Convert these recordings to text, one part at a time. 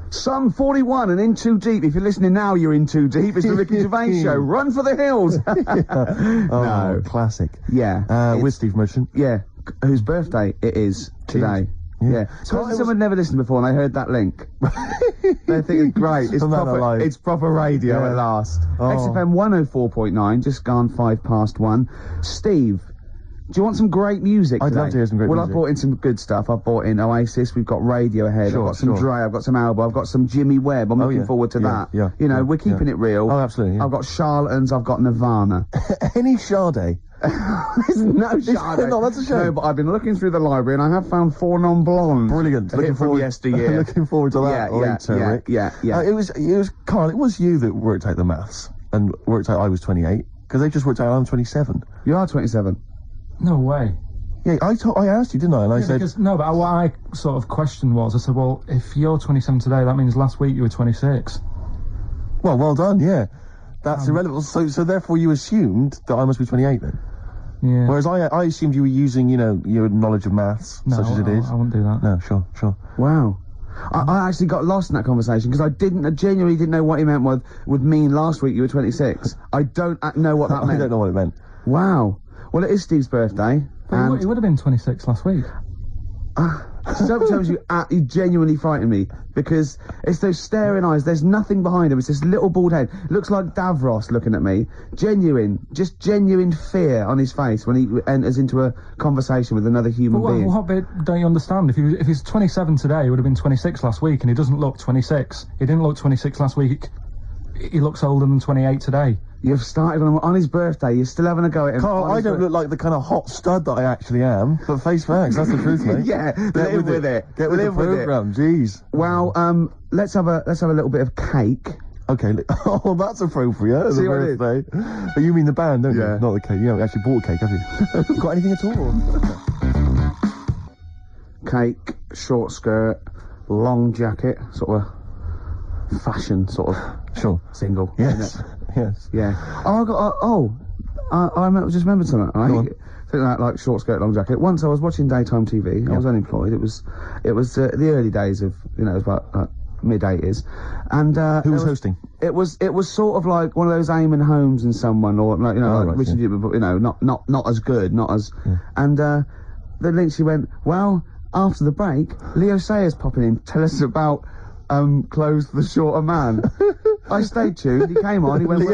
Sum 41 and In Too Deep. If you're listening now, you're in too deep. It's the Ricky Gervais Show. Run for the hills. Oh, No. classic. Yeah. With Steve Merchant. Yeah. Whose birthday it is today. Yeah. So someone never listened before and they heard that link. They think it's great. It's proper radio at last. XFM 104.9, just gone 1:05. Steve, do you want some great music today? I'd love to hear some great music. Well, I've brought in some good stuff. I've brought in Oasis, we've got Radiohead, I've got some Dre, I've got some Alba, I've got some Jimmy Webb. I'm looking forward to that. Yeah, you know, we're keeping it real. Oh, absolutely. I've got Charlatans, I've got Nirvana. Any Sade? There's no Sade. No, that's a shame. No, but I've been looking through the library and I have found 4 non-blondes. Brilliant. Looking from yesteryear. Looking forward to that later, Rick. Yeah. It was Carl, it was you that worked out the maths and worked out I was 28, because they just worked out I'm 27. You are 27. No way. Yeah, I asked you, didn't I? And I said... But what I sort of questioned was, I said, well, if you're 27 today, that means last week you were 26. Well done, yeah. That's irrelevant. So therefore you assumed that I must be 28 then? Yeah. Whereas I assumed you were using, your knowledge of maths, such as it is. I wouldn't do that. No, sure. Wow. I actually got lost in that conversation because I genuinely didn't know what he meant would mean last week you were 26. I don't know what that meant. I don't know what it meant. Wow. Well, it is Steve's birthday. He would have been 26 last week. Sometimes you genuinely frighten me because it's those staring eyes. There's nothing behind him. It's this little bald head. Looks like Davros looking at me. Genuine fear on his face when he enters into a conversation with another human being. What bit don't you understand? If he's 27 today, he would have been 26 last week, and he doesn't look 26. He didn't look 26 last week. He looks older than 28 today. You've started on his birthday. You're still having a go at him. Carl, I don't look like the kind of hot stud that I actually am, but face facts, that's the truth, mate. Yeah, live with it. Get with the programme, jeez. Well, let's have a little bit of cake. Okay, oh, that's appropriate as a birthday. But you mean the band, don't you? Not the cake. You haven't actually bought a cake, have you? Got anything at all? Cake, short skirt, long jacket, sort of fashion, sort of single. Yes. Yes. Yeah. Oh, I just remembered something. Right? Something like short skirt, long jacket. Once I was watching daytime TV. I was unemployed. It was the early days of it was about mid-80s. And who was hosting? It was sort of like one of those Eamon Holmes and someone, or like Richard, but not as good, not as. Yeah. And the link, she went, well, after the break, Leo Sayers popping in. Tell us about clothes for the shorter man. I stayed tuned. He came on. He went, he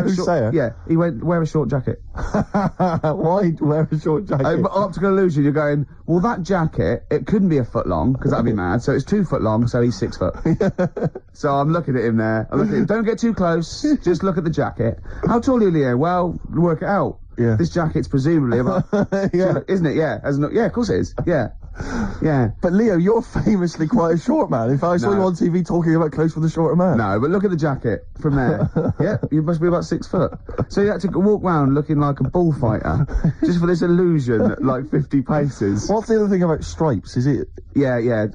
went, wear a short jacket. Why wear a short jacket? Optical illusion. You're going, well, that jacket, it couldn't be a foot long, because that'd be mad. So it's 2 foot long, so he's 6 foot. So I'm looking at him there. I'm looking at him. Don't get too close. Just look at the jacket. How tall are you, Leo? Well, work it out. Yeah. This jacket's presumably about... Isn't it? Yeah. Yeah, of course it is. Yeah. Yeah. But Leo, you're famously quite a short man. In fact, I saw you on TV talking about clothes for the shorter man. No, but look at the jacket from there. Yeah, you must be about 6 foot. So you had to walk around looking like a bullfighter just for this illusion at like 50 paces. What's the other thing about stripes? Is it... Yeah.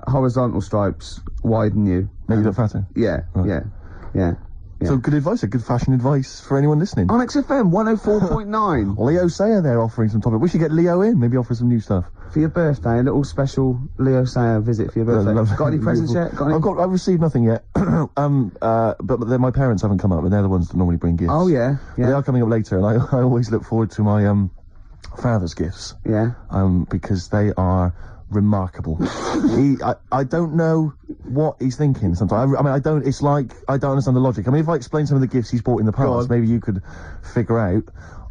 Horizontal stripes widen you. Make you look fatter? Yeah, right. Yeah. So good advice, good fashion advice for anyone listening. On XFM 104.9. Leo Sayer there offering some topic. We should get Leo in, maybe offer some new stuff. For your birthday, a little special Leo Sayer visit for your birthday. Got any presents yet? I've received nothing yet. But my parents haven't come up, and they're the ones that normally bring gifts. Oh, yeah. They are coming up later, and I always look forward to my father's gifts. Yeah. Because they are remarkable. I don't know what he's thinking sometimes. I don't understand the logic. I mean, if I explain some of the gifts he's bought in the past, maybe you could figure out.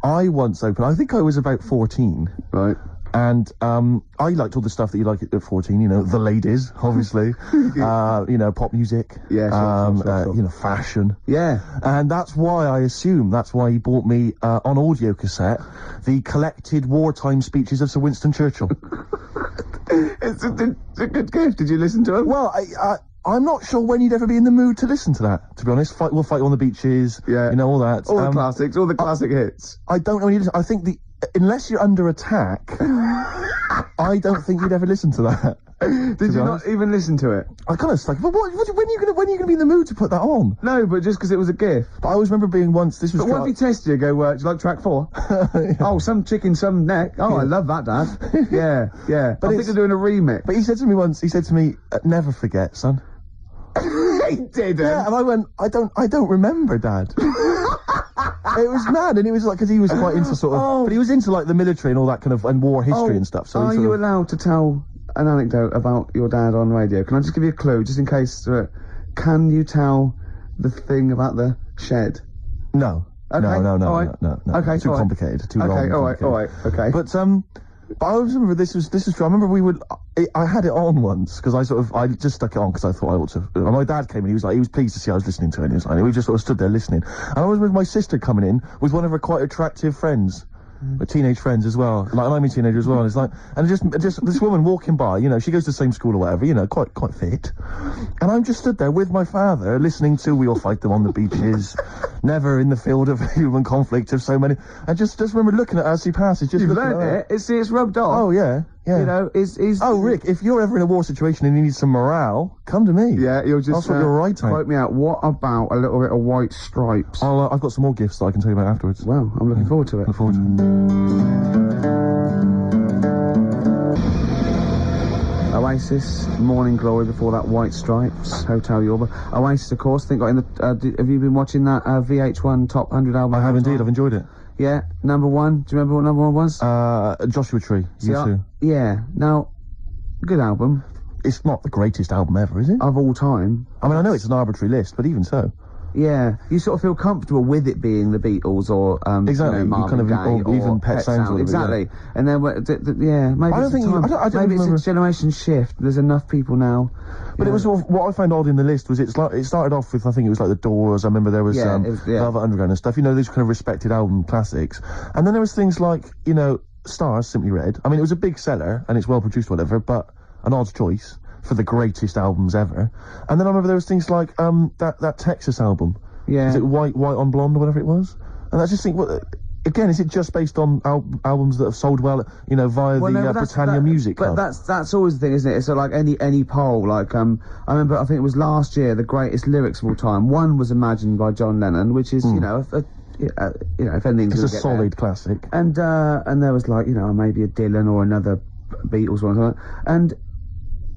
I once opened, I think I was about 14. Right. And I liked all the stuff that you like at 14, the ladies, obviously, pop music, sure. Fashion. Yeah. And that's why he bought me on audio cassette the collected wartime speeches of Sir Winston Churchill. It's a good gift. Did you listen to it? Well, I'm not sure when you'd ever be in the mood to listen to that, to be honest. We'll fight on the beaches, all that. All the classics, all the classic hits. I don't know when you listen. I think unless you're under attack, I don't think you'd ever listen to that. Did you not even listen to it? I kind of like, but when are you gonna be in the mood to put that on? No, but just because it was a gift. But I always remember being once. This was. But what if he tested you? Go, do you like track 4? Yeah. Oh, some chicken, some neck. Oh, I love that, Dad. Yeah. But I think they're doing a remix. But he said to me once. He said to me, "Never forget, son." He didn't. Yeah, and I went, I don't remember, Dad. It was mad, and it was like, because he was quite into sort of, but he was into like the military and all that kind of, and war history and stuff. So are you allowed to tell an anecdote about your dad on radio? Can I just give you a clue, just in case? Can you tell the thing about the shed? No. Okay. No. No. Okay, too complicated. Too long. Okay, all right. Okay. But I always remember this was true. I remember I had it on once because I just stuck it on because I thought I ought to. And my dad came in. He was pleased to see I was listening to it. And he was like, we just sort of stood there listening. And I was with my sister coming in with one of her quite attractive friends. Teenage friends as well, like, and I'm a teenager as well, and it's like, and just this woman walking by, you know, she goes to the same school or whatever, you know, quite fit, and I'm just stood there with my father listening to We All Fight Them on the Beaches, Never in the Field of Human Conflict of so many, and just remember looking at her as she passes, just you've looking learned at her. It's rubbed off. Oh yeah. You know, Oh, Rick, if you're ever in a war situation and you need some morale, come to me. Yeah, you'll just you're right. Quote me out. What about a little bit of White Stripes? I've got some more gifts that I can tell you about afterwards. Well, I'm looking forward to it. Look forward to it. Oasis, Morning Glory before that, White Stripes, Hotel Yorba. Oasis, of course, I think got in the... have you been watching that VH1 Top 100 album? I have indeed, I've enjoyed it. Yeah, number one. Do you remember what number one was? Joshua Tree, U2. Yeah, now, good album. It's not the greatest album ever, is it? Of all time. I mean, I know it's an arbitrary list, but even so. Yeah, you sort of feel comfortable with it being the Beatles or exactly, you know, Marvin Gaye or even Pet Sounds. Exactly, and then maybe I don't think maybe it's a generation shift. There's enough people now. But it was sort of, what I found odd in the list was it started off with, I think it was like the Doors. I remember there was Velvet Underground and stuff. You know, these kind of respected album classics, and then there was things like, you know, Stars, Simply Red. I mean, it was a big seller and it's well produced, whatever, but an odd choice for the greatest albums ever. And then I remember there was things like that Texas album. Yeah. Is it White on Blonde or whatever it was? And I just think, again, is it just based on albums that have sold well, you know, via the Britannia Music Club? But that's always the thing, isn't it? So like any poll, like I remember, I think it was last year, the greatest lyrics of all time. One was Imagine by John Lennon, which is you know, if anything, it's a solid classic. And there was like, you know, maybe a Dylan or another Beatles one or something. And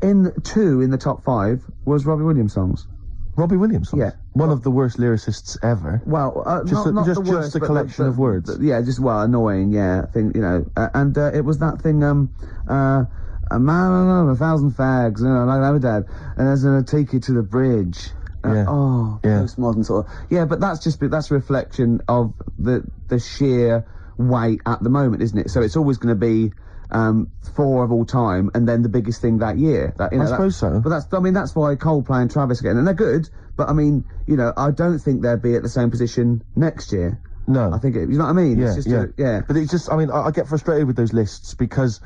in the top 5 was Robbie Williams songs. Robbie Williams songs? Yeah. One of the worst lyricists ever. Well, not the worst, just a collection of words. Annoying, yeah. I think, you know, and it was that thing, a man, a 1,000 fags, you know, like I'm dad, and there's gonna take you to the bridge. Postmodern sort of. Yeah, but that's a reflection of the sheer weight at the moment, isn't it? So it's always going to be 4 of all time, and then the biggest thing that year. I suppose so. But that's why Coldplay and Travis again, and they're good. But I mean, you know, I don't think they'll be at the same position next year. No, I think you know what I mean. Yeah, it's just But it's just, I mean, I get frustrated with those lists because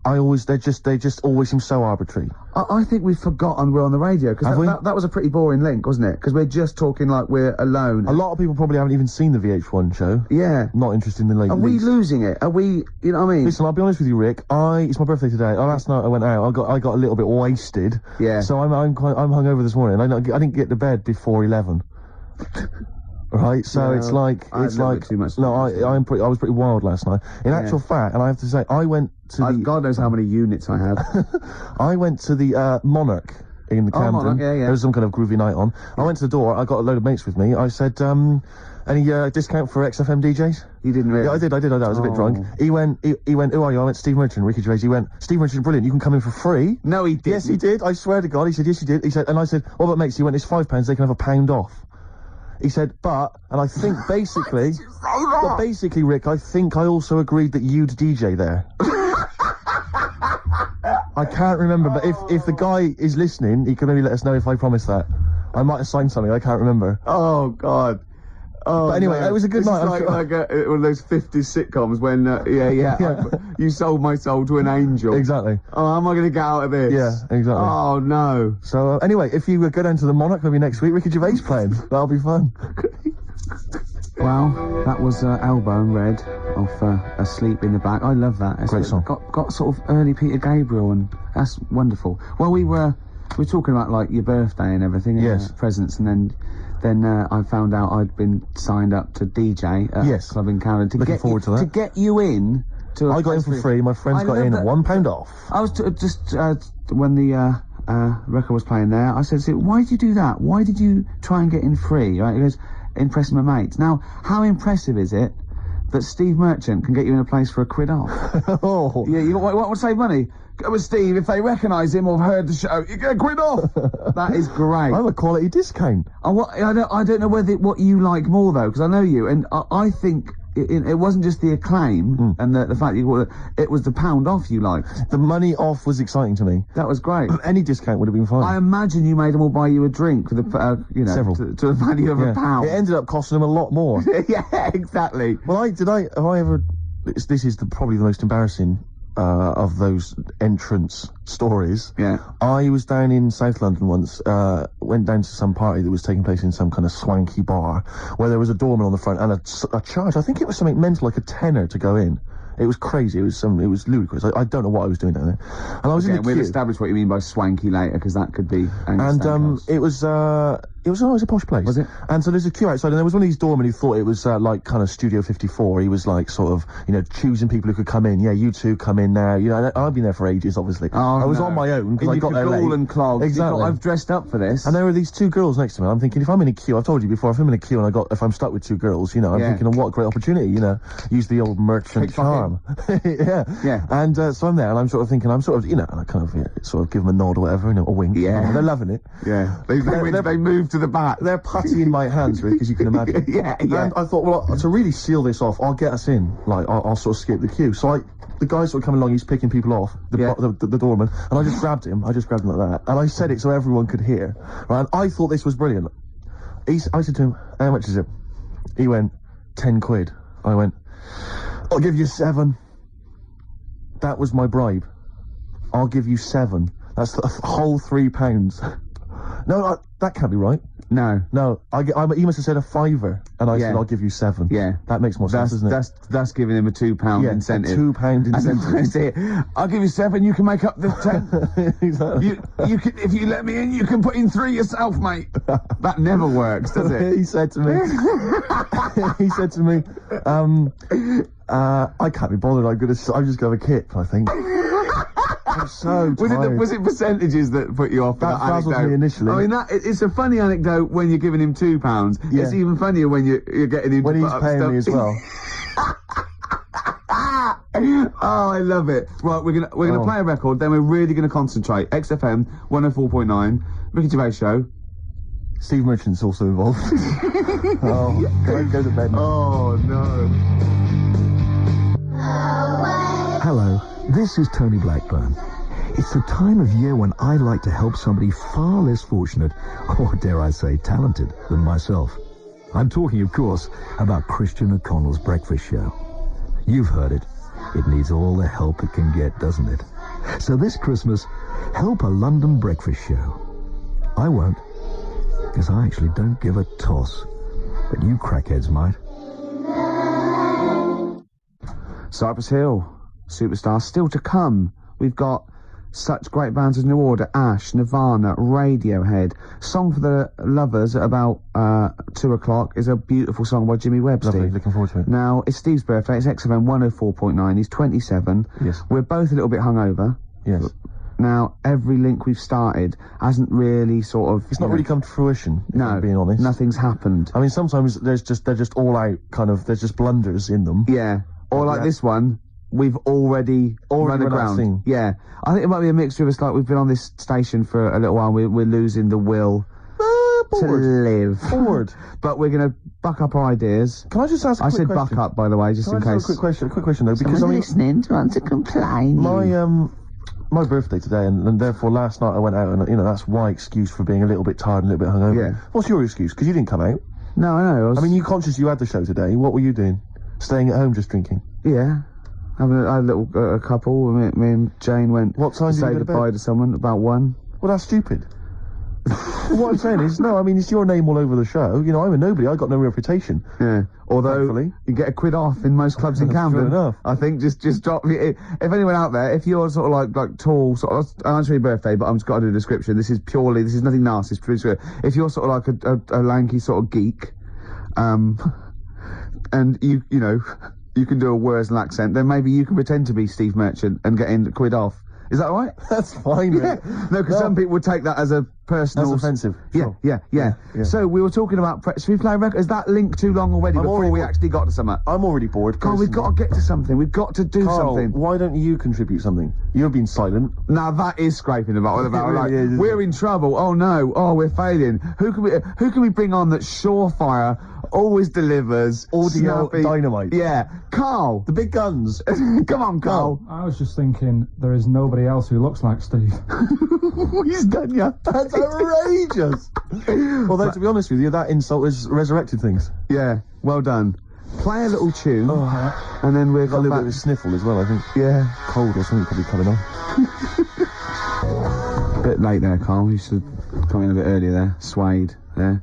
they just always seem so arbitrary. I think we've forgotten we're on the radio, because that was a pretty boring link, wasn't it? Because we're just talking like we're alone. A lot of people probably haven't even seen the VH1 show. Yeah. Not interested in the link. Are we losing it? Are we, you know what I mean? Listen, I'll be honest with you, Rick. It's my birthday today. Last night I went out. I got a little bit wasted. Yeah. So I'm hungover this morning. I didn't get to bed before 11. Right, so it's like too much. No, I was pretty wild last night. In actual fact, and I have to say, I went to God knows how many units I had. I went to the Monarch in the Camden. Monarch, yeah. There was some kind of groovy night on. I went to the door. I got a load of mates with me. I said, any discount for XFM DJs? You didn't really? Yeah, I did. I was a bit drunk. He went, who are you? I went, Steve Merchant, Ricky Gervais. He went, Steve Merchant, brilliant. You can come in for free. No, he didn't. Yes, he did. I swear to God. He said, yes, you did. He said, and I said, what about mates? He went, it's £5. They can have a £1 off. He said, and I think basically, but basically, Rick, I think I also agreed that you'd DJ there. I can't remember, but if the guy is listening, he can maybe let us know if I promised that. I might have signed something, I can't remember. Oh, God. Oh, but anyway, no. It was a good night. Like one of those 50s sitcoms when, you sold my soul to an angel. Exactly. Oh, how am I going to get out of this? Yeah, exactly. Oh, no. So, anyway, if you go down to the Monarch maybe next week, Ricky Gervais playing. That'll be fun. Well, that was Elbow and Red off Asleep in the Back. I love that. Great song. Got sort of early Peter Gabriel, and that's wonderful. Well, we were talking about, like, your birthday and everything. Yes. Presents, and then I found out I'd been signed up to DJ at a club in Camden. Looking forward to that. To get you in to I got in for free. My friends got in £1 off. I was just when the record was playing there. I said, why did you do that? Why did you try and get in free? Right? He goes, impressing my mates. Now, how impressive is it that Steve Merchant can get you in a place for £1 off? Oh. Yeah, you want to save money? Go with Steve. If they recognise him or have heard the show, you get £1 off. That is great. I have a quality discount. I don't know what you like more though, because I know you, and I think it wasn't just the acclaim and the fact it was the £1 off you liked. The money off was exciting to me. That was great. Any discount would have been fine. I imagine you made them all buy you a drink for the several to the value of £1. It ended up costing them a lot more. Yeah, exactly. Well, have I ever? This is probably the most embarrassing of those entrance stories. Yeah. I was down in South London once, went down to some party that was taking place in some kind of swanky bar, where there was a doorman on the front and a charge. I think it was something mental, like £10 to go in. It was crazy. It was ludicrous. I don't know what I was doing down there. And I was in the queue. We'll establish what you mean by swanky later, because that could be. It was a posh place. Was it? And so there's a queue outside, and there was one of these doormen who thought it was like kind of Studio 54. He was like sort of, choosing people who could come in. Yeah, you two come in now. I've been there for ages, obviously. Oh, I was on my own because I got there late. And clogged. Exactly. I've dressed up for this. And there were these two girls next to me. I'm thinking, if I'm in a queue, I've told you before, if I'm in a queue and if I'm stuck with two girls, I'm thinking, oh, what a great opportunity, use the old merchant charm. Yeah. And so I'm there, and I'm sort of thinking, and I kind of sort of give them a nod or whatever, a wink. Yeah. They're loving it. Yeah. They move to the back. They're putty in my hands, really, because you can imagine. Yeah. And I thought, well, to really seal this off, I'll get us in. Like, I'll sort of skip the queue. So the guy sort of coming along, he's picking people off, the doorman, and I just grabbed him. like that. And I said it so everyone could hear. Right? And I thought this was brilliant. I said to him, how much is it? He went, £10. I went, I'll give you 7. That was my bribe. I'll give you 7. That's the whole £3. No, that can't be right. No. He must have said a £5, and I said I'll give you 7. Yeah, that makes more sense, doesn't it? That's giving him a £2 incentive. A £2 incentive. I'll give you 7. You can make up the 10. Exactly. You can, if you let me in, you can put in 3 yourself, mate. That never works, does it? He said to me. I can't be bothered. I'm just gonna have a kip, I think. I'm so tired. Was it percentages that put you off? That frazzled me initially. I mean, it's a funny anecdote when you're giving him £2. Yeah. It's even funnier when you're getting him when he's paying me as well. Oh, I love it. Right, we're gonna play a record. Then we're really gonna concentrate. XFM 104.9, Ricky Gervais show. Steve Merchant's also involved. Don't go to bed now. Oh no. Hello, this is Tony Blackburn. It's the time of year when I like to help somebody far less fortunate, or dare I say talented, than myself. I'm talking, of course, about Christian O'Connell's breakfast show. You've heard it. It needs all the help it can get, doesn't it? So this Christmas, help a London breakfast show. I won't, because I actually don't give a toss. But you crackheads might. Cypress Hill, Superstar, still to come. We've got such great bands as New Order, Ash, Nirvana, Radiohead. Song for the Lovers at about 2 o'clock is a beautiful song by Jimmy Webb. Lovely, Steve. looking forward to it. Now, it's Steve's birthday. It's XFM 104.9. He's 27. Yes. We're both a little bit hungover. Yes. Now, every link we've started hasn't really sort of... It's not really come to fruition, if no, I'm being honest. Nothing's happened. I mean, sometimes they're just all out, there's just blunders in them. Yeah. Or like this one, we've already run aground. Yeah. I think it might be a mixture of us, like we've been on this station for a little while, we're losing the will to live. Bored. But we're going to buck up our ideas. Can I just ask a quick question? I said buck up, by the way, just in case. A quick question though, because listening to want to complain. My birthday today, and therefore last night I went out, and that's my excuse for being a little bit tired and a little bit hungover. Yeah. What's your excuse? Because you didn't come out. No, I know. I mean, you conscious you had the show today. What were you doing? Staying at home, just drinking? Yeah. Having a little couple. Me and Jane went. What time to say goodbye to someone about 1. Well, that's stupid. What I'm saying is, no, I mean, it's your name all over the show. I'm a nobody. I got no reputation. Yeah. Although, thankfully, you get £1 off in most clubs in Camden. True enough. I think just drop... If anyone out there, if you're sort of like tall, sort of... I answer your birthday, but I've just got to do a description. This is nothing nasty. It's pretty sure. If you're sort of like a lanky sort of geek, and you can do a Worsley accent, then maybe you can pretend to be Steve Merchant and get in £1 off. Is that all right? That's fine, Rick. No, because some people would take that as a personal... That's offensive. Sure. Yeah. So we were talking about... Should we play a record? Is that link too long already before we actually got to something? I'm already bored. Carl, we've got to get to something. We've got to do something. Why don't you contribute something? You've been silent. Now that is scraping the bottom. Really is, we're in trouble. Oh no. Oh, we're failing. Who can we bring on that surefire, always delivers, audio snappy dynamite? Yeah, Carl, the big guns. Come on, Carl. I was just thinking there is nobody else who looks like Steve. He's done ya. That's outrageous. Although to be honest with you, that insult has resurrected things. Yeah, well done. Play a little tune, and then we're got a little bit of a sniffle as well, I think. Yeah, cold or something probably coming on. Bit late there, Carl. You should come in a bit earlier there. Swayed there.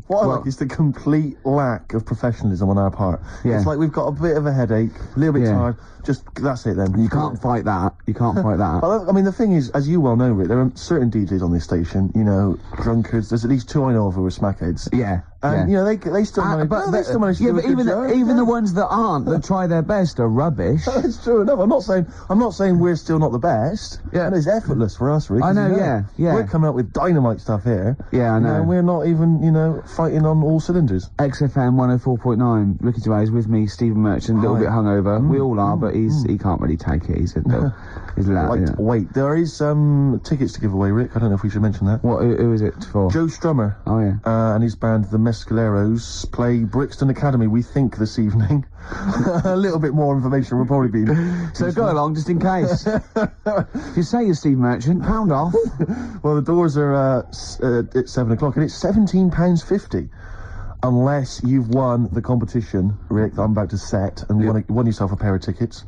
What I like is the complete lack of professionalism on our part. Yeah. It's like we've got a bit of a headache, a little bit tired. Just that's it then. You can't fight that. You can't fight that. Well, I mean, the thing is, as you well know, Rick, there are certain DJs on this station. You know, drunkards. There's at least 2 I know of who are smackheads. Yeah. And you know they still manage. But they still manage to do a good job. Even the ones that aren't, that try their best, are rubbish. It's true. No, I'm not saying we're still not the best. Yeah. And it's effortless for us, Rick. I know. Yeah. We're coming up with dynamite stuff here. Yeah, I know. And we're not even, fighting on all cylinders. XFM 104.9. Ricky Gervais with me, Stephen Merchant, a little bit hungover. We all are, but he can't really take it. He's loud. Wait, there is tickets to give away, Rick. I don't know if we should mention that. What? Who is it for? Joe Strummer. Oh yeah. And his band, the Mescaleros, play Brixton Academy. We think this evening. A little bit more information will probably be. So go along, just in case. If you say you're Steve Merchant, pound off. Well, the doors are at 7 o'clock, and it's £17.50. Unless you've won the competition, Rick, that I'm about to set, and won yourself a pair of tickets.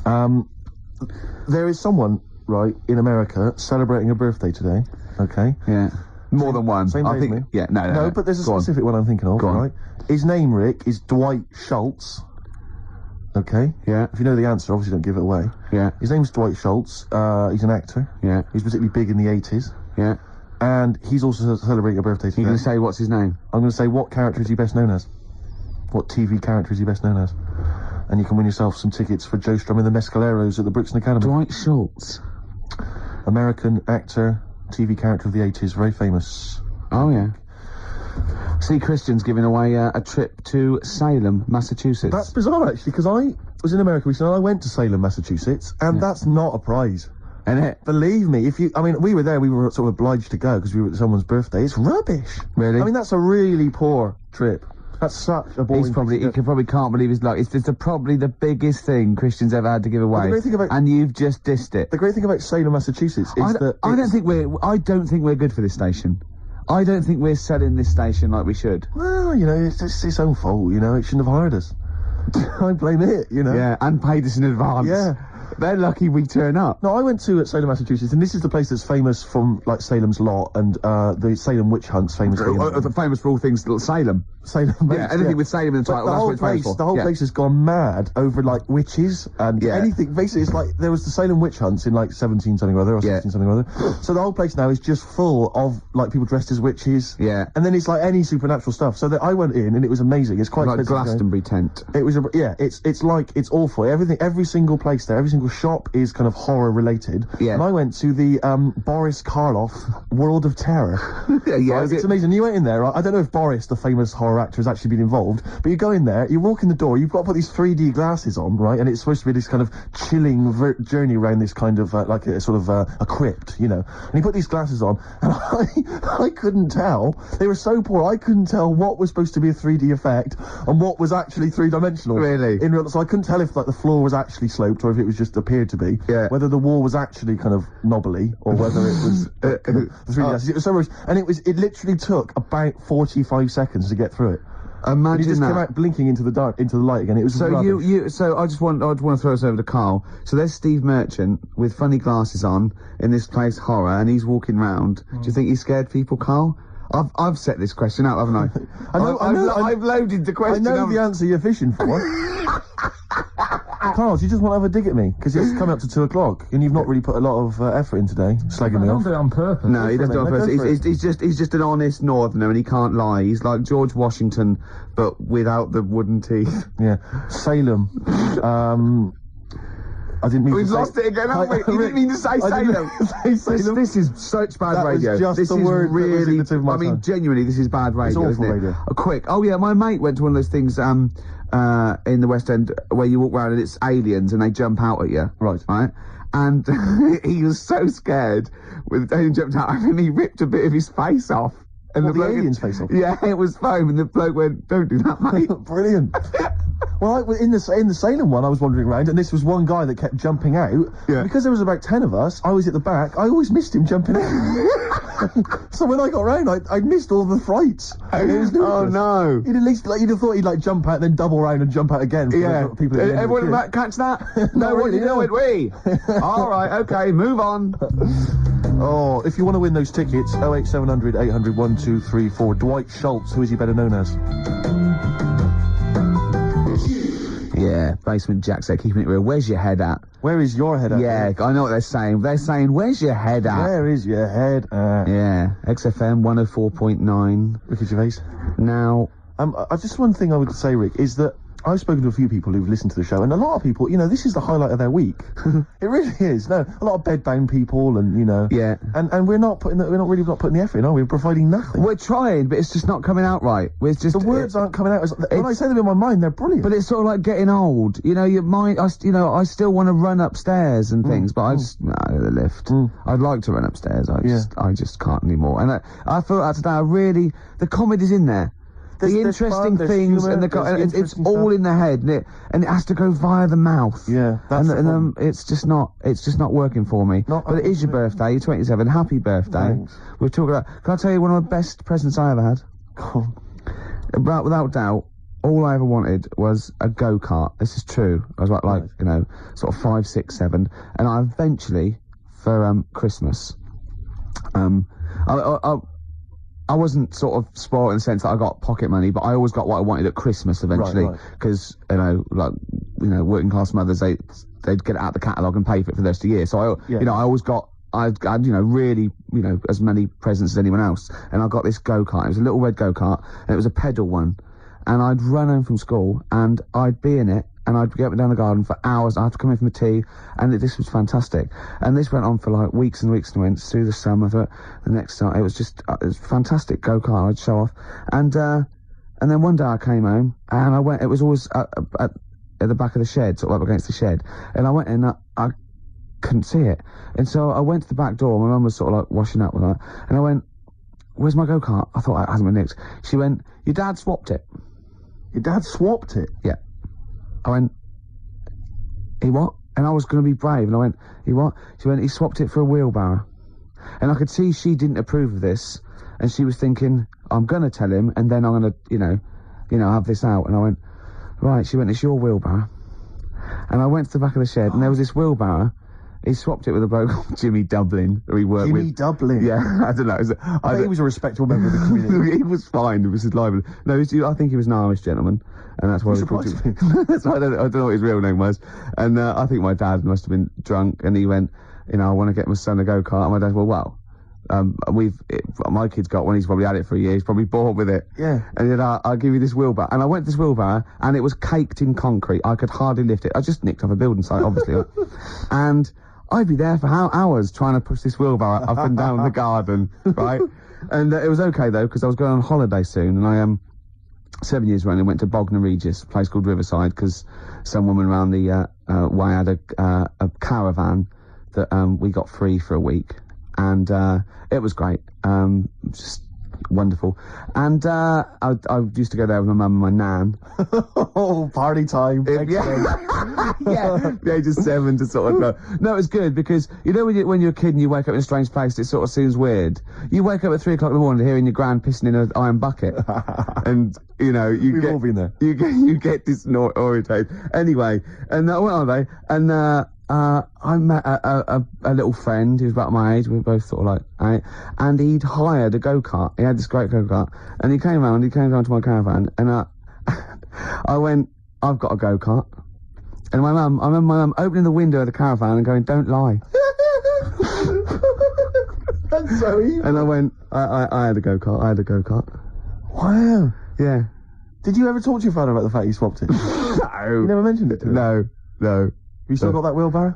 There is someone, right, in America celebrating a birthday today, okay? Yeah. More than one. Same day as me. Yeah, no, but there's a specific one I'm thinking of, right? His name, Rick, is Dwight Schultz. Okay? Yeah. If you know the answer, obviously don't give it away. Yeah. His name's Dwight Schultz. He's an actor. Yeah. He's particularly big in the 80s. Yeah. And he's also celebrating a birthday today. You're going to say what's his name? I'm going to say what character is he best known as? What TV character is he best known as? And you can win yourself some tickets for Joe Strum and the Mescaleros at the Brixton Academy. Dwight Schultz. American actor, TV character of the 80s, very famous. Oh, yeah. See, Christian's giving away a trip to Salem, Massachusetts. That's bizarre, actually, because I was in America recently and I went to Salem, Massachusetts, and that's not a prize. Isn't it? Believe me, we were there, we were sort of obliged to go because we were at someone's birthday. It's rubbish. Really? I mean, that's a really poor trip. That's such a boring. He probably can't believe his luck. It's probably the biggest thing Christian's ever had to give away. The great thing about, and you've just dissed it. The great thing about Salem, Massachusetts is that I don't think we're good for this station. I don't think we're selling this station like we should. Well, it's its own fault. It shouldn't have hired us. I blame it. Yeah, and paid us in advance. Yeah. They're lucky we turn up. No, I went to Salem, Massachusetts, and this is the place that's famous from, like, Salem's Lot and the Salem witch hunts, famous for all things Salem. Salem. Yeah, anything with Salem in the title, that's what it's famous for. The whole place has gone mad over, like, witches and anything. Basically, it's like, there was the Salem witch hunts in, like, 17 something or other, or 16 something or other. So the whole place now is just full of, like, people dressed as witches. Yeah. And then it's, like, any supernatural stuff. So I went in, and it was amazing. It's quite like Glastonbury tent. It was, it's awful. Every single place there, every single shop is kind of horror related. Yeah. And I went to the Boris Karloff World of Terror. Yeah, right? It's amazing. You went in there, right? I don't know if Boris, the famous horror actor, has actually been involved, but you go in there, you walk in the door, you've got to put these 3D glasses on, right? And it's supposed to be this kind of chilling journey around this kind of like a sort of a crypt, And you put these glasses on, and I couldn't tell. They were so poor, I couldn't tell what was supposed to be a 3D effect and what was actually three-dimensional. Really? So I couldn't tell if, like, the floor was actually sloped or if it was just appeared to be. Yeah. Whether the wall was actually kind of knobbly or whether it was the 3D glasses. It was so much, and it literally took about 45 seconds to get through it. Imagine and he just that. came out blinking into the light again. It was so rubbish. So I just want to throw us over to Carl. So there's Steve Merchant with funny glasses on in this place horror, and he's walking round. Do you think he scared people, Carl? I've set this question out, haven't I? I've loaded the question. I know the answer you're fishing for. Carl, do you just want to have a dig at me? Because it's coming up to 2 o'clock, and you've not really put a lot of effort in today, slagging me off. I don't do it on purpose. No, he doesn't do it on purpose. He's just an honest northerner, and he can't lie. He's like George Washington, but without the wooden teeth. Yeah. Salem. I didn't mean We've to say... lost it again, haven't we? You didn't mean to say Salem. This is such bad radio. Was just this the is word that was in really... the tip of my tongue. Genuinely, this is bad radio, It's awful isn't it? radio. Quick. Oh, yeah, my mate went to one of those things in the West End where you walk around and it's aliens and they jump out at you. Right. And he was so scared when the alien jumped out, I think he ripped a bit of his face off. And the bloke alien's face off? Yeah, it was foam, and the bloke went, "Don't do that, mate." Brilliant. Well, in the Salem one, I was wandering around, and this was one guy that kept jumping out. Yeah. Because there was about 10 of us, I was at the back, I always missed him jumping out. So when I got round, I missed all the frights. It was ludicrous. Oh, no. He'd at least, you'd have thought he'd jump out, then double round and jump out again. Yeah. People at the end Everyone of the queue. catch that? No, what really, did you do it? We. All right, okay, move on. Oh, if you want to win those tickets, 08700 800 1234. Dwight Schultz, who is he better known as? Yeah, Basement Jack said, keeping it real. Where's your head at? Where is your head at? Yeah, I know what they're saying. They're saying, where's your head at? Where is your head at? Yeah, XFM 104.9. Ricky Gervais. Now... just one thing I would say, Rick, is that I've spoken to a few people who've listened to the show, and a lot of people, this is the highlight of their week. It really is. No, a lot of bedbound people, and Yeah. And we're not putting the effort in, are we? We're providing nothing. We're trying, but it's just not coming out right. It's just The words aren't coming out. When I say them in my mind, they're brilliant. But it's sort of like getting old. Your mind. I still want to run upstairs and things, but I just the lift. I'd like to run upstairs. I just can't anymore. And I thought that today. The comedy's in there. The interesting things and it's all in the head, and it has to go via the mouth. Yeah, that's and it's just not working for me. But it is your birthday. You're 27. Happy birthday. Thanks. We're talking about. Can I tell you one of the best presents I ever had? Without doubt, all I ever wanted was a go-kart. This is true. I was like sort of 5, 6, 7, and I eventually for Christmas, I wasn't sort of spoiled in the sense that I got pocket money, but I always got what I wanted at Christmas eventually, because working class mothers they'd get it out of the catalogue and pay for it for the rest of the year. So I always got really as many presents as anyone else, and I got this go-kart. It was a little red go-kart, and it was a pedal one, and I'd run home from school and I'd be in it. And I'd get up and down the garden for hours. I had to come in for my tea, and this was fantastic. And this went on for like weeks and weeks and weeks through the summer. The next time, it was fantastic go-kart. I'd show off, and then one day I came home and I went. It was always at the back of the shed, sort of up against the shed. And I went in. I couldn't see it, and so I went to the back door. My mum was sort of like washing up with her, and I went, "Where's my go-kart?" I thought it hasn't been nicked. She went, "Your dad swapped it." Your dad swapped it? Yeah. I went, he what? And I was going to be brave, and I went, he what? She went, he swapped it for a wheelbarrow. And I could see she didn't approve of this, and she was thinking, I'm going to tell him, and then I'm going to, have this out. And I went, right. She went, it's your wheelbarrow. And I went to the back of the shed, and there was this wheelbarrow. He swapped it with a bloke called Jimmy Dublin, who he worked with. Jimmy Dublin? Yeah, I don't know. I think he was a respectable member of the community. He was fine. It was his lively. No, I think he was an Irish gentleman, and that's why he called him. I don't know what his real name was. And I think my dad must have been drunk, and he went, I want to get my son a go-kart. And my dad, my kid's got one. He's probably had it for a year. He's probably bored with it. Yeah. And he said, I'll give you this wheelbarrow. And I went to this wheelbarrow, and it was caked in concrete. I could hardly lift it. I just nicked off a building site, obviously. And I'd be there for hours trying to push this wheelbarrow up and down the garden, right? And it was okay, though, because I was going on holiday soon, and I 7 years running, went to Bognor Regis, a place called Riverside, because some woman around the way had a caravan that we got free for a week, and it was great, just wonderful. And I used to go there with my mum and my nan. Oh, party time. Yeah, the age of 7 to sort of no, it was good because when you're a kid and you wake up in a strange place, it sort of seems weird. You wake up at 3 o'clock in the morning hearing your gran pissing in an iron bucket, and we've all been there. You get disorientated. Anyway, and I went on there, and I met a little friend who was about my age. We were both sort of like, and he'd hired a go-kart. He had this great go-kart, and he came down to my caravan, and I went, I've got a go-kart. And I remember my mum opening the window of the caravan and going, don't lie. That's so evil. And I went, I had a go-kart. Wow. Yeah. Did you ever talk to your father about the fact you swapped it? No. You never mentioned it to him? No. you still got that wheelbarrow?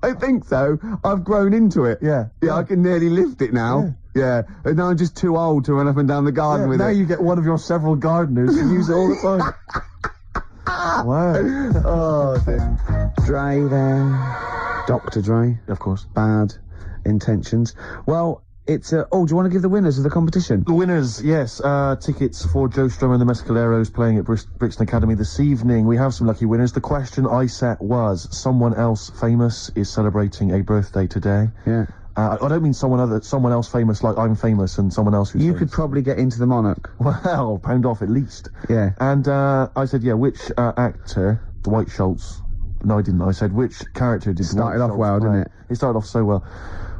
I think so. I've grown into it. Yeah. Yeah, I can nearly lift it now. Yeah. And now I'm just too old to run up and down the garden with now it. you get one of your several gardeners to use it all the time. Wow. Oh, dear. Dre there. Dr. Dre. Of course. Bad intentions. Well, it's oh, do you want to give the winners of the competition? The winners, yes. Tickets for Joe Strummer and the Mescaleros playing at Brixton Academy this evening. We have some lucky winners. The question I set was, someone else famous is celebrating a birthday today. Yeah. I don't mean someone else famous like I'm famous and someone else who's You famous. could probably get into the Monarch. Well, pound off at least. Yeah. And I said, yeah, which actor, Dwight Schultz? No, I didn't. I said, which character did Started Dwight off Schultz well, play? didn't it? It started off so well.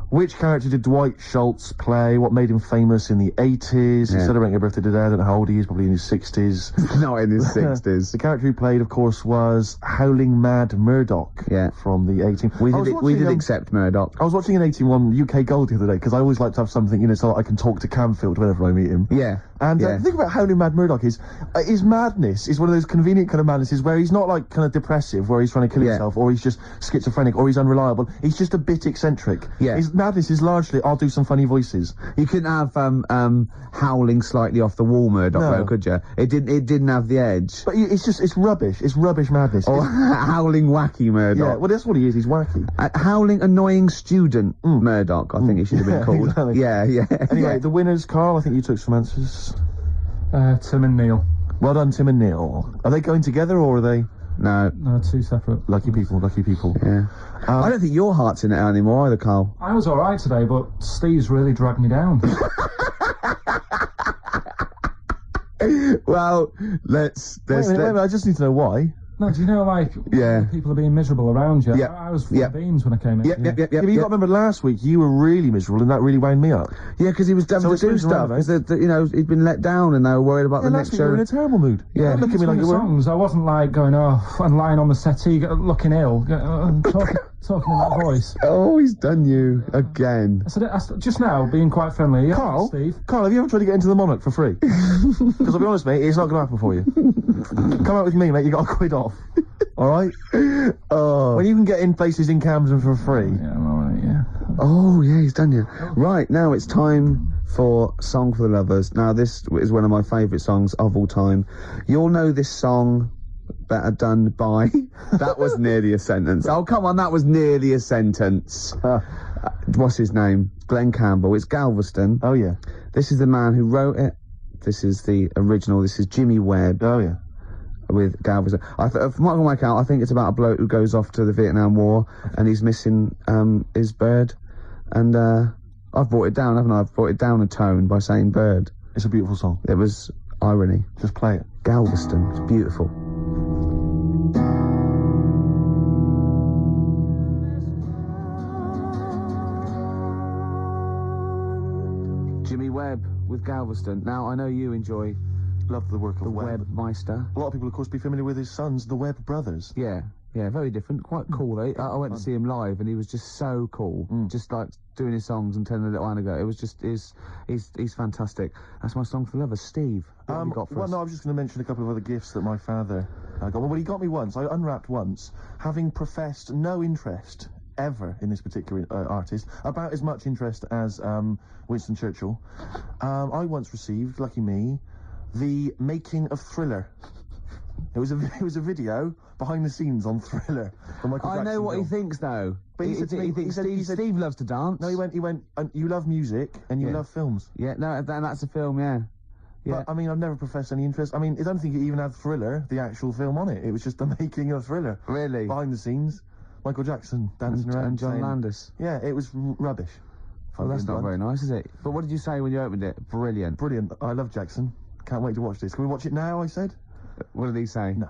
Which character did Dwight Schultz play? What made him famous in the 80s? He's celebrating a birthday today. I don't know how old he is, probably in his 60s. Not in his 60s. The character he played, of course, was Howling Mad Murdoch from the 18... We did accept Murdoch. I was watching an 18-1 UK Gold the other day, because I always like to have something, you know, so that I can talk to Camfield whenever I meet him. Yeah. And the thing about Howling Mad Murdoch is, his madness is one of those convenient kind of madnesses where he's not like kind of depressive, where he's trying to kill himself, or he's just schizophrenic, or he's unreliable. He's just a bit eccentric. Yeah. His madness is largely, I'll do some funny voices. You couldn't have howling slightly off the wall Murdoch though, could you? It didn't have the edge. But it's rubbish. It's rubbish madness. Or howling wacky Murdoch. Yeah, well that's what he is. He's wacky. Howling annoying student Murdoch, I think he should have been called. Exactly. Yeah. Anyway, the winners, Carl, I think you took some answers. Tim and Neil. Well done, Tim and Neil. Are they going together or are they? No, two separate. Lucky people. Yeah. I don't think your heart's in it anymore either, Carl. I was alright today, but Steve's really dragged me down. Well, let's... Wait a minute, I just need to know why. No, do you know, like, people are being miserable around you? Yeah. I was full of beans when I came in. Yeah, but you got to remember last week, you were really miserable and that really wound me up. Yeah, because he was having to do stuff. Because, you know, he'd been let down and they were worried about the next show. You were in a terrible mood. Yeah. Look at me like you were. Songs, I wasn't like going off and lying on the settee looking ill, talking in that voice. Oh, he's done you again. I said just now, being quite friendly. Yeah, Carl, Steve. Carl, have you ever tried to get into the Monarch for free? Because I'll be honest, mate, it's not going to happen for you. Come out with me, mate, you got a quid off. Alright? Oh. When you can get in places in Camden for free. Yeah, alright, yeah. Oh, yeah, he's done you. Right, now it's time for Song for the Lovers. Now, this is one of my favourite songs of all time. You'll know this song better done by... That was nearly a sentence. Oh, come on, that was nearly a sentence. What's his name? Glenn Campbell. It's Galveston. Oh, yeah. This is the man who wrote it. This is the original. This is Jimmy Webb. Oh, yeah. With Galveston. From what I can work out, I think it's about a bloke who goes off to the Vietnam War and he's missing his bird. And I've brought it down, haven't I? I've brought it down a tone by saying bird. It's a beautiful song. It was irony. Just play it. Galveston. It's beautiful. Jimmy Webb with Galveston. Now, I know you enjoy... Love the work of the Webb. Webmeister. A lot of people, of course, be familiar with his sons, the Webb brothers. Yeah, very different. Quite cool, though. I went to see him live, and he was just so cool. Just like doing his songs and telling a little anecdote. It was just, he's fantastic. That's my song for lovers. Steve, what have you got for us? No, I was just going to mention a couple of other gifts that my father got. Well, he got me once. I unwrapped once, having professed no interest ever in this particular artist, about as much interest as Winston Churchill. I once received, lucky me, the making of Thriller. It was a video behind the scenes on Thriller. I know what he thinks though. But he thinks Steve loves to dance. No, he went. You love music and you love films. Yeah, no, that's a film. Yeah. But, I mean, I've never professed any interest. I mean, I don't think it even had Thriller, the actual film, on it. It was just the making of Thriller. Really? Behind the scenes, Michael Jackson dancing around. And John saying, Landis. Yeah, it was rubbish. Well, that's not very nice, is it? But what did you say when you opened it? Brilliant. Brilliant. I love Jackson. Can't wait to watch this. Can we watch it now, I said? What did he say? No.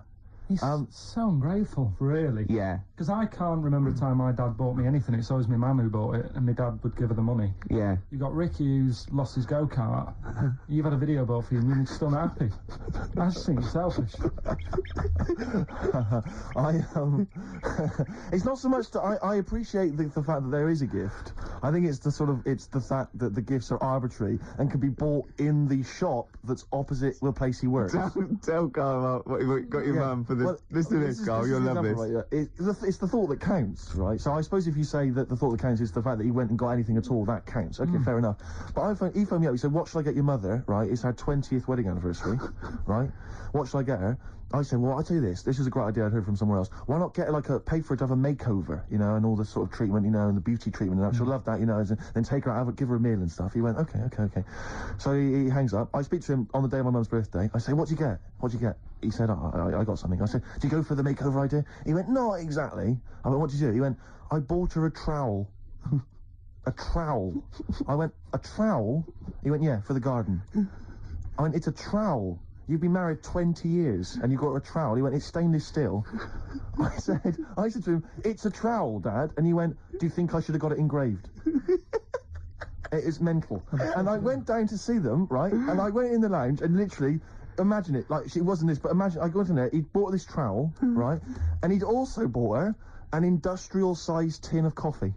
He's so ungrateful, really. Yeah. Because I can't remember a time my dad bought me anything. It's always my mum who bought it, and my dad would give her the money. Yeah. You got Ricky who's lost his go-kart. You've had a video bought for you, and you're still not happy. I just think you're selfish. It's not so much that I appreciate the fact that there is a gift. I think it's the fact that the gifts are arbitrary and can be bought in the shop that's opposite the place he works. Tell Carl what you got your mum for Listen to this, Carl. You'll love this. Right, yeah. It's the thought that counts, right? So I suppose if you say that the thought that counts is the fact that he went and got anything at all, that counts. Okay, fair enough. But he phoned me up. He said, "What shall I get your mother?" Right? It's her 20th wedding anniversary. Right? What shall I get her? I said, "Well, I'll tell you this. This is a great idea I'd heard from somewhere else. Why not get her pay for her to have a makeover, you know, and all the sort of treatment, you know, and the beauty treatment and that. She'll love that, you know, and then take her out, give her a meal and stuff." He went, okay. So he hangs up. I speak to him on the day of my mum's birthday. I say, "What'd you get? What'd you get?" He said, I got something. I said, "Do you go for the makeover idea?" He went, "Not exactly." I went, "What did you do?" He went, "I bought her a trowel." A trowel. I went, "A trowel?" He went, "Yeah, for the garden." I went, "It's a trowel. You've been married 20 years and you got her a trowel." He went, "It's stainless steel." I said to him, "It's a trowel, Dad." And he went, "Do you think I should have got it engraved?" It is mental. And I went down to see them, right? And I went in the lounge and literally, imagine it, like, it wasn't this, but imagine, I got in there, he'd bought this trowel, right? And he'd also bought her an industrial-sized tin of coffee.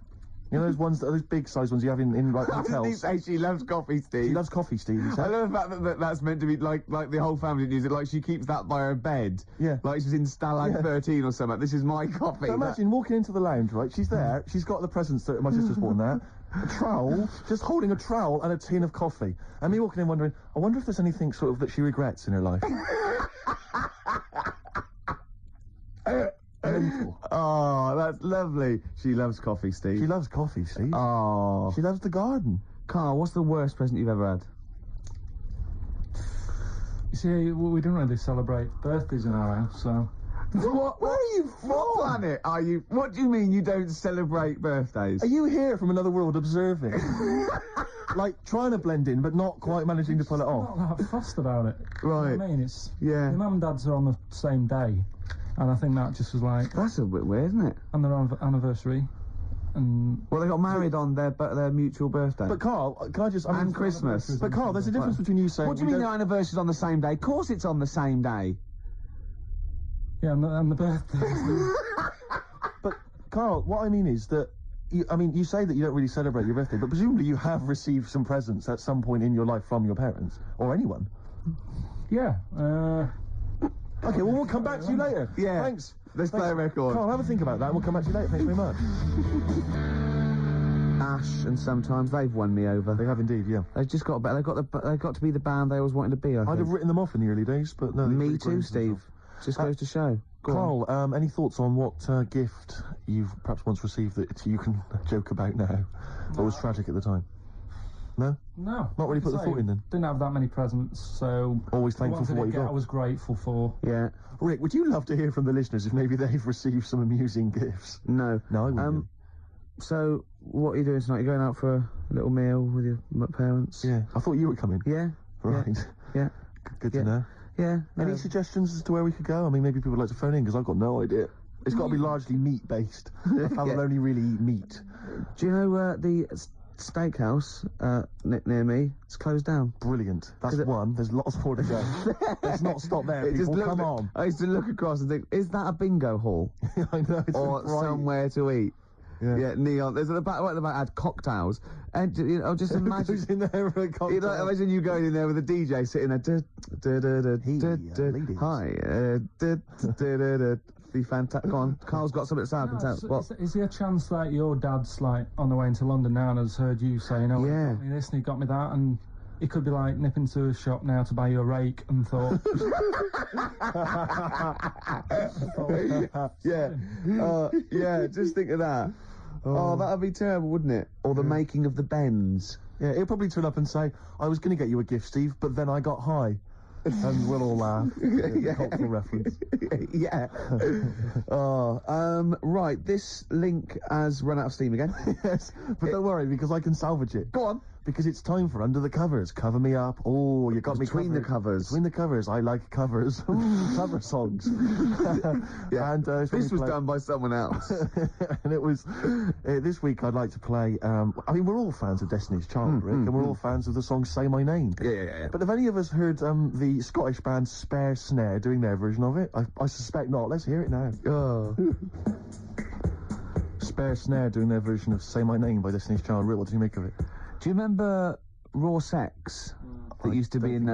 You know those big size ones you have in like hotels. Did he say she loves coffee, Steve? She loves coffee, Steve. He said. I love the fact that that's meant to be like the whole family use it. Like she keeps that by her bed. Yeah. Like she's in Stalag 13 or something. This is my coffee. So imagine walking into the lounge, right? She's there. She's got the presents that my sister's bought in there. A trowel, just holding a trowel and a tin of coffee. And me walking in wondering, I wonder if there's anything sort of that she regrets in her life. Oh, that's lovely. She loves coffee, Steve. She loves coffee, Steve. Oh. She loves the garden. Carl, what's the worst present you've ever had? You see, we don't really celebrate birthdays in our house, so... What? Where are you from? What planet are you? What do you mean you don't celebrate birthdays? Are you here from another world observing? Like, trying to blend in, but not quite managing to pull it off? Not that fussed about it. Right. You know what I mean? It's... Yeah. My mum and dad's are on the same day, and I think that just was like... That's a bit weird, isn't it? On their anniversary, and... Well, they got married on their mutual birthday. But Carl, can I just... And Christmas. But Carl, there's a difference between you saying... What do you mean their anniversary's on the same day? Of course it's on the same day. Yeah, and the birthday. But, Carl, what I mean is that... you say that you don't really celebrate your birthday, but presumably you have received some presents at some point in your life from your parents. Or anyone. Yeah, Okay, well, we'll come back to you later. Yeah. Thanks. Let's play a record. Carl, have a think about that and we'll come back to you later. Thanks very much. Ash and Sometimes, they've won me over. They have indeed, yeah. They've just got better. They've got to be the band they always wanted to be, I think. I'd have written them off in the early days, but no. Me too, Steve. Just goes to show. Carl, any thoughts on what gift you've perhaps once received that you can joke about now, or was tragic at the time? No? No. Not really put the thought in then? Didn't have that many presents, so... Always thankful for what you got. I was grateful for. Yeah. Rick, would you love to hear from the listeners if maybe they've received some amusing gifts? No. No, I wouldn't. So, what are you doing tonight? You're going out for a little meal with your parents? Yeah. I thought you were coming. Yeah. Right. Yeah. Good to know. Yeah. Any suggestions as to where we could go? I mean, maybe people would like to phone in, because I've got no idea. It's got to be largely meat-based. I will only really eat meat. Do you know the steakhouse near me? It's closed down. Brilliant. That's one. There's lots more to go. Let's not stop there, people. Come on. I used to look across and think, is that a bingo hall? I know. It's or bright. somewhere to eat? Yeah, neon. There's at the back had cocktails, and just imagine who's in there for a cocktail. Imagine you going in there with a DJ sitting there. Hi, be fantastic. Go on, Carl's got something to say. Is there a chance that your dad's like on the way into London now and has heard you saying, "Oh, yeah, he got me this and he got me that," and he could be like nipping to a shop now to buy you a rake and thought, yeah, just think of that. Oh, that'd be terrible, wouldn't it? Or the making of the Bends. Yeah, he'll probably turn up and say, "I was going to get you a gift, Steve, but then I got high." And we'll all laugh. Cultural reference. Yeah. Right, this link has run out of steam again. Yes, but don't worry, because I can salvage it. Go on. Because it's time for Under the Covers. Cover me up. Oh, you got me Between the covers. Between the covers. I like covers. Cover songs. Yeah. And this was done by someone else. And it was... this week I'd like to play... I mean, we're all fans of Destiny's Child, Rick, and we're all fans of the song Say My Name. Yeah. But have any of us heard the Scottish band Spare Snare doing their version of it? I suspect not. Let's hear it now. Spare Snare doing their version of Say My Name by Destiny's Child. Rick, what do you make of it? Do you remember Raw Sex that used to be in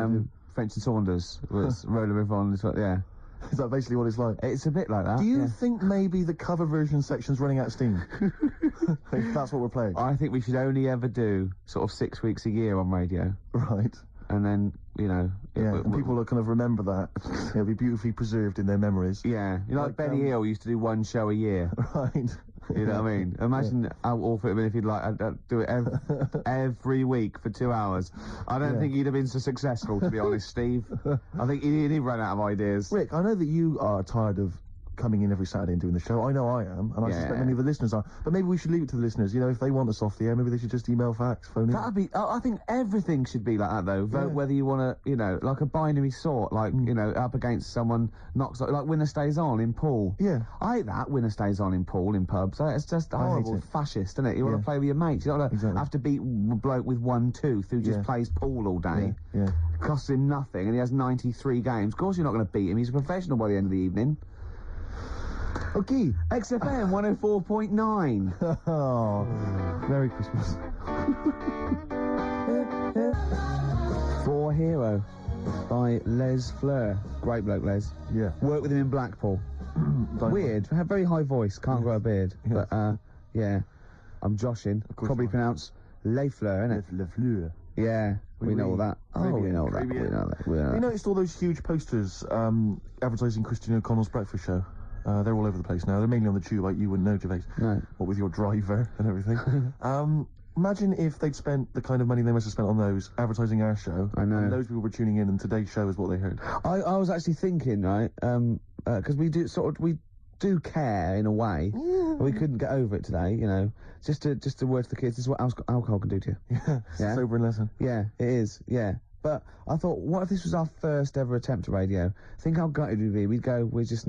French and Saunders? Was Roller River on? Yeah. Is that basically what it's like? It's a bit like that. Do you think maybe the cover version section's running out of steam? If that's what we're playing. I think we should only ever do sort of 6 weeks a year on radio. Right. And then, you know... and people will kind of remember that. It'll be beautifully preserved in their memories. Yeah. You know, like Benny Hill used to do 1 show a year. Right. You know what I mean? Imagine how awful it would have been if he'd like do it every week for 2 hours. I don't think he'd have been so successful, to be honest, Steve. I think he'd run out of ideas. Rick, I know that you are tired of coming in every Saturday and doing the show. I know I am, and I suspect many of the listeners are. But maybe we should leave it to the listeners. You know, if they want us off the air, maybe they should just email, fax, phone in. That'd be... I think everything should be like that, though. Vote whether you want to, you know, like a binary sort, like, you know, up against someone knocks... Like winner stays on in pool. Yeah. I hate that, winner stays on in pool, in pubs. It's just horrible, fascist, isn't it? You want to play with your mates. You don't have to beat a bloke with 1 tooth who just plays pool all day. Yeah. Costs him nothing, and he has 93 games. Of course you're not going to beat him. He's a professional by the end of the evening. Okay, XFM 104.9. Oh, Merry Christmas. For Hero by Les Fleur. Great bloke, Les. Yeah. Worked with him in Blackpool. Weird. Had very high voice. Can't grow a beard. Yes. But, yeah. I'm joshing. Probably pronounced Les Fleur, innit? Le Fleur. Yeah. We know all that. Oh, we know that. You noticed all those huge posters advertising Christine O'Connell's breakfast show? They're all over the place now. They're mainly on the tube, like you wouldn't know, Gervais. No. What with your driver and everything. Imagine if they'd spent the kind of money they must have spent on those advertising our show. I know. And those people were tuning in, and today's show is what they heard. I was actually thinking, right, because we do care in a way. Yeah. We couldn't get over it today, you know. Just a word to the kids. This is what alcohol can do to you. Yeah. Sobering lesson. Yeah, it is. Yeah. But I thought, what if this was our first ever attempt at radio? Think how gutted we'd be. We'd go, we're not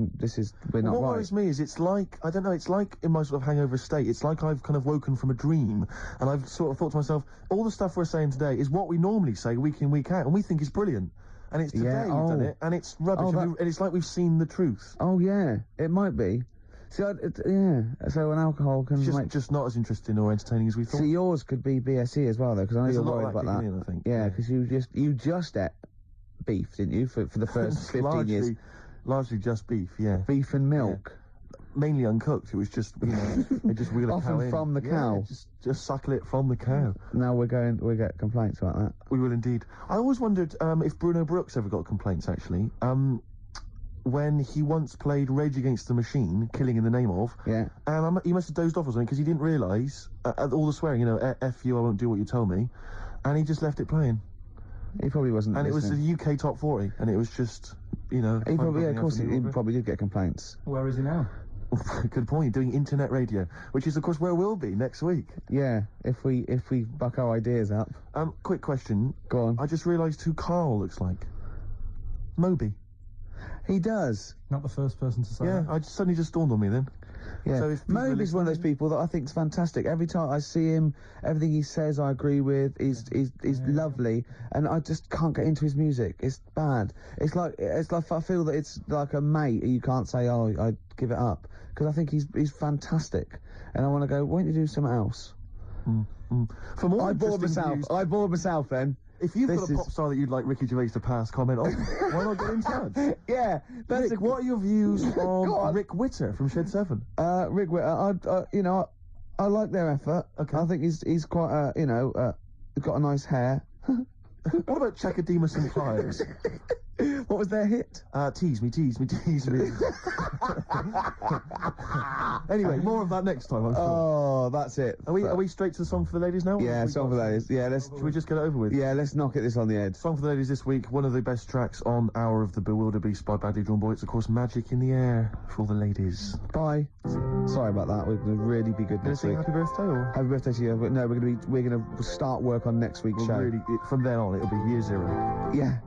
right. What worries me is it's like, I don't know, it's like in my sort of hangover state, it's like I've kind of woken from a dream, and I've sort of thought to myself, all the stuff we're saying today is what we normally say week in, week out, and we think is brilliant. And it's today we've done it, and it's rubbish, and it's like we've seen the truth. Oh yeah, it might be. See, so an alcohol can just not as interesting or entertaining as we thought. See, yours could be BSE as well, though, because I know you're worried about that. I think. Yeah, because you just ate beef, didn't you, for the first 15 years? Largely just beef, yeah. Beef and milk. Yeah. Mainly uncooked. It was just, you know, they just wheel a cow in. from the cow. Yeah, just suckle it from the cow. Now we get complaints about that. We will indeed. I always wondered if Bruno Brooks ever got complaints, actually. When he once played Rage Against the Machine, Killing in the Name of, and he must have dozed off or something, because he didn't realise all the swearing, you know, F you, I won't do what you tell me, and he just left it playing. He probably wasn't And listening. It was the UK Top 40, and it was just, you know... He probably did get complaints. Where is he now? Good point, doing internet radio, which is, of course, where we'll be next week. Yeah, if we buck our ideas up. Quick question. Go on. I just realised who Carl looks like. Moby. He does. Not the first person to say that. Yeah, suddenly just dawned on me then. Yeah, so Moby's one of those people that I think is fantastic. Every time I see him, everything he says I agree with. He's lovely, and I just can't get into his music. It's bad. It's like I feel that it's like a mate you can't say, oh, I give it up, because I think he's fantastic, and I want to go, why don't you do something else? For more I bored myself then. If you've got a pop star that you'd like Ricky Gervais to pass comment on, why not get in touch? Yeah, Rick, what are your views on Rick Witter from Shed 7? Rick Witter, I like their effort. Okay. I think he's quite, got a nice hair. What about Chakademus and Pliers? What was their hit? Tease me. Anyway, more of that next time, I'm sure. Oh, that's it. Are we straight to the song for the ladies now? Yeah, song for the ladies. Yeah, should we just get it over with? Yeah, let's knock this on the head. Song for the ladies this week, one of the best tracks on Hour of the Bewilderbeast by Badly Drawn Boy. It's, of course, Magic in the Air for all the ladies. Bye. Sorry about that. We're going to really be good next week. Happy birthday, or? Happy birthday to you. But no, we're going to start work on next week's show. Really, from then on, it'll be year 0. Yeah.